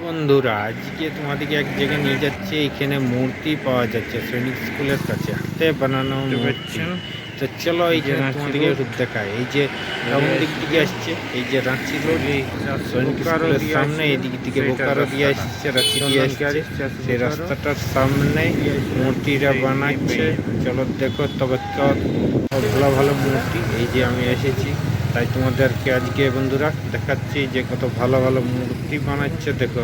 বন্ধুরা, আজকে তোমাদেরকে এক জায়গায় নিয়ে যাচ্ছে। এখানে মূর্তি পাওয়া যাচ্ছে সৈনিক স্কুলের কাছে, হাতে বানানো মূর্তি। তো চলো এইখানে তোমাদেরকে একটু দেখায়। এই যে টাউন দিক থেকে আসছে, এই যে রাঁচি রোড সৈনিক স্কুলের সামনে, এদিক থেকে বোকারো দিয়ে আসছে, রাঁচি দিয়ে আসছে। সেই রাস্তাটার সামনে মূর্তিটা বানাচ্ছে। চলো দেখো, তবে ভালো ভালো মূর্তি। এই যে আমি এসেছি, তাই তোমাদেরকে আজকে বন্ধুরা দেখাচ্ছি যে কত ভালো ভালো মূর্তি বানাচ্ছে। দেখো,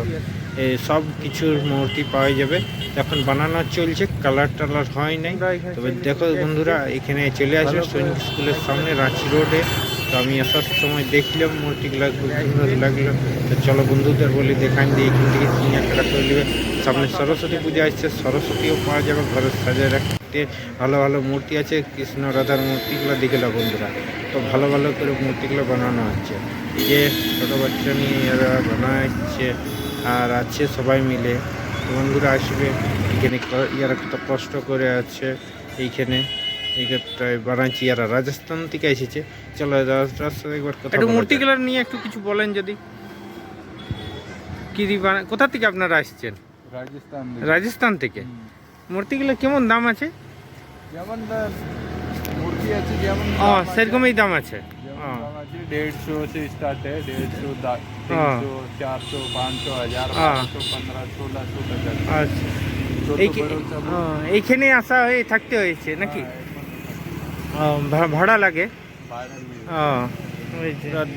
এই সব কিছুর মূর্তি পাওয়া যাবে। এখন বানানো চলছে, কালার টালার হয় নাই। তবে দেখো বন্ধুরা, এখানে চলে আসবে সৈনিক স্কুলের সামনে রাঁচি রোডে। তো আমি আসার সময় দেখলাম মূর্তিগুলো, খুব সুন্দর লাগলো। তো চলো বন্ধুদের বলি দেখান দিয়ে এখান থেকে কেনাকাটা করে নেবে। সামনে সরস্বতী পূজা আসছে, সরস্বতীও পাওয়া যাবে। ঘরে সাজিয়ে রাখতে ভালো ভালো মূর্তি আছে। কৃষ্ণ রাধার মূর্তিগুলো দেখলাম বন্ধুরা। তো ভালো ভালো করে মূর্তিগুলো বানানো হচ্ছে। এই যে ছোটো বাচ্চা নিয়ে এরা বানাচ্ছে আর আছে সবাই মিলে। তো বন্ধুরা আসবে এখানে, ইয়ারা কত কষ্ট করে আছে এইখানে। এইখানটায় বানাচ্ছি, এরা রাজস্থান থেকে এসেছে। চলো একবার কথা একটু মূর্তিগুলো নিয়ে একটু কিছু বলেন যদি। কি কোথা থেকে আপনারা আসছেন? রাজস্থান থেকে। মূর্তিগুলো কেমন দাম আছে? যেমন মূর্তি আছে যেমন সেরকমই দাম আছে। 150 से स्टार्ट है। 150, 300, 400, 500, 1000, 1200, 1500, 1600 আচ্ছা, এইখানে আসা হয়ে থাকতে হয়েছে নাকি? ভাড়া লাগে?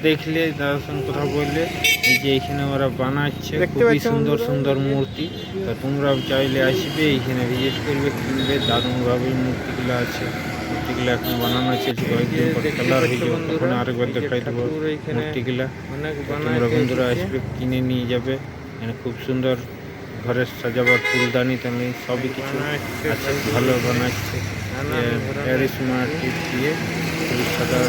দেখলে দাদার সঙ্গে কথা বললে, এই যে এখানে ওরা বানাচ্ছে খুবই সুন্দর সুন্দর মূর্তি। তো তোমরা চাইলে আসবে, এখানে ভিজিট করবে, কিনবে। দারুণভাবে মূর্তিগুলো আছে। মূর্তিগুলো এখন বানানো চলছে, কয়েকদিন পর কালার হয়ে যাবে, তখন আরেকবার দেখাই দেবো মূর্তিগুলা। তোমরা বন্ধুরা আসবে, কিনে নিয়ে যাবে। এখানে খুব সুন্দর ঘরের সাজাবার ফুলদানি টানি সবই কিছু আছে, ভালো বানাচ্ছে। প্যারিস মাটির দিয়ে খুবই সাদা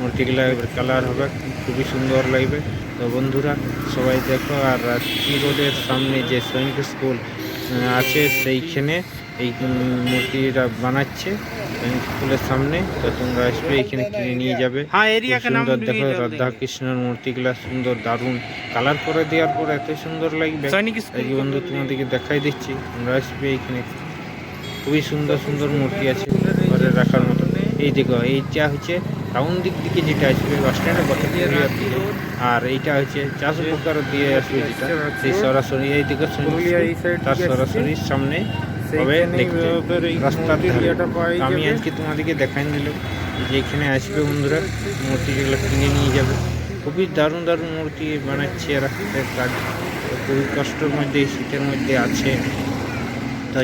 মূর্তিগুলা কালার হবে, খুবই সুন্দর লাগবে। তো বন্ধুরা সবাই দেখো। আর রাঁচি রোডের সামনে যে সৈনিক স্কুল আছে, সেইখানে এই মূর্তিটা বানাচ্ছে সৈনিক স্কুলের সামনে। তো তোমরা আসবে, এখানে কিনে নিয়ে যাবে। সুন্দর দেখো, রাধা কৃষ্ণের মূর্তিগুলা সুন্দর, দারুণ কালার করে দেওয়ার পর এত সুন্দর লাগবে। এই যে বন্ধু তোমাদেরকে দেখাই দিচ্ছি, তোমরা আসবে এখানে। খুবই সুন্দর সুন্দর মূর্তি আছে ঘরে রাখার মতো। এই দেখো, এইটা হচ্ছে টাউন দিক থেকে যেটা আসবে বাস স্ট্যান্ডে দিকে, আর এইটা হচ্ছে চাষ পোকার দিয়ে আসবে যেটা, সেই সরাসরি এই দিকে তার সরাসরি সামনে হবে দেখতে রাস্তার ধারে। আমি আজকে তোমাদেরকে দেখাই দিলাম যে এখানে আসবে বন্ধুরা, মূর্তি যেগুলো কিনে নিয়ে যাবে। খুবই দারুণ দারুণ মূর্তি বানাচ্ছে এরা, কাজ খুবই কষ্টের মধ্যে, শীতের মধ্যে আছে। তো